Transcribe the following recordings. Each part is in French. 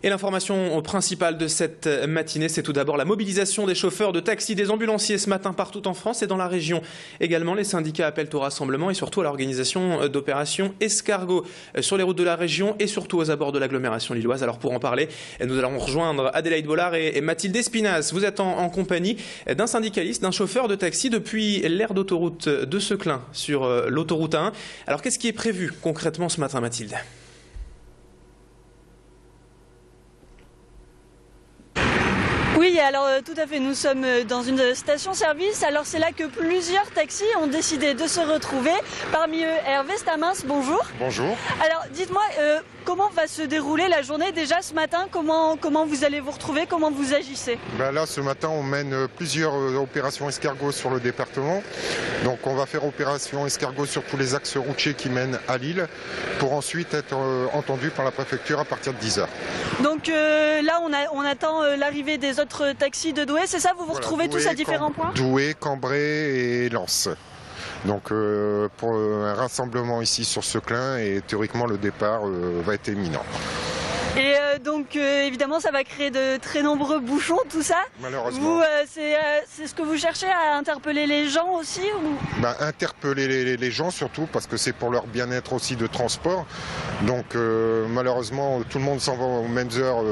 Et l'information principale de cette matinée, c'est tout d'abord la mobilisation des chauffeurs de taxi, des ambulanciers ce matin partout en France et dans la région. Également, les syndicats appellent au rassemblement et surtout à l'organisation d'opérations escargots sur les routes de la région et surtout aux abords de l'agglomération lilloise. Alors pour en parler, nous allons rejoindre Adélaïde Bollard et Mathilde Espinasse. Vous êtes en compagnie d'un syndicaliste, d'un chauffeur de taxi depuis l'aire d'autoroute de Seclin sur l'autoroute 1. Alors qu'est-ce qui est prévu concrètement ce matin, Mathilde ? Oui, alors tout à fait, nous sommes dans une station-service. Alors c'est là que plusieurs taxis ont décidé de se retrouver. Parmi eux, Hervé Stamins, bonjour. Bonjour. Alors dites-moi, comment va se dérouler la journée déjà ce matin? Comment vous allez vous retrouver? Comment vous agissez? Là, ce matin, on mène plusieurs opérations escargots sur le département. Donc on va faire opération escargot sur tous les axes routiers qui mènent à Lille pour ensuite être entendu par la préfecture à partir de 10h. Donc là, on attend l'arrivée des autres taxis de Douai, c'est ça? Vous vous retrouvez tous à différents points? Douai, Cambrai et Lens. Donc pour un rassemblement ici sur Seclin et théoriquement le départ va être imminent. Et donc évidemment ça va créer de très nombreux bouchons, tout ça. Malheureusement. Vous, c'est ce que vous cherchez à interpeller les gens aussi ou... Interpeller les gens surtout parce que c'est pour leur bien-être aussi de transport. Donc malheureusement tout le monde s'en va aux mêmes heures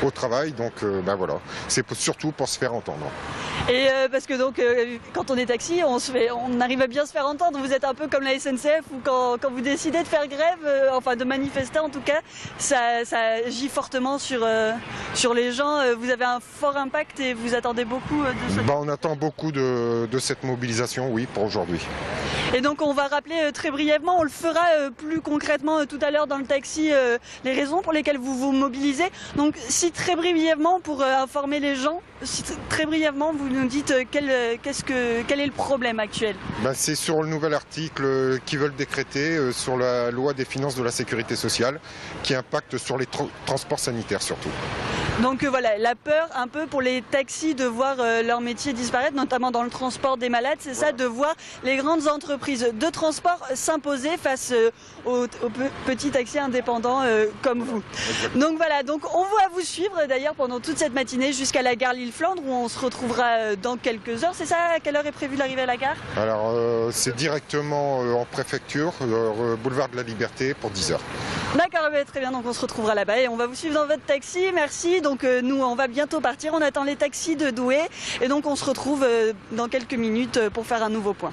au travail. Donc voilà, c'est surtout pour se faire entendre. Et parce que donc quand on est taxi, on arrive à bien se faire entendre. Vous êtes un peu comme la SNCF où quand vous décidez de faire grève, enfin de manifester en tout cas, ça agit fortement sur les gens. Vous avez un fort impact et vous attendez beaucoup de ça. On attend beaucoup de cette mobilisation, oui, pour aujourd'hui. Et donc on va rappeler très brièvement, on le fera plus concrètement tout à l'heure dans le taxi, les raisons pour lesquelles vous vous mobilisez. Donc si très brièvement, pour informer les gens, si très brièvement vous nous dites quel est le problème actuel. C'est sur le nouvel article qu'ils veulent décréter sur la loi des finances de la sécurité sociale qui impacte sur les transports sanitaires surtout. Donc voilà, la peur un peu pour les taxis de voir leur métier disparaître, notamment dans le transport des malades, c'est ça, de voir les grandes entreprises de transport s'imposer face aux petits taxis indépendants comme vous. Exactement. Donc voilà, donc on va vous suivre d'ailleurs pendant toute cette matinée jusqu'à la gare Lille-Flandre où on se retrouvera dans quelques heures. C'est ça, à quelle heure est prévu l'arrivée à la gare? Alors c'est directement en préfecture, boulevard de la Liberté pour 10h. D'accord, très bien, donc on se retrouvera là-bas et on va vous suivre dans votre taxi, merci. Donc nous on va bientôt partir, on attend les taxis de Douai et donc on se retrouve dans quelques minutes pour faire un nouveau point.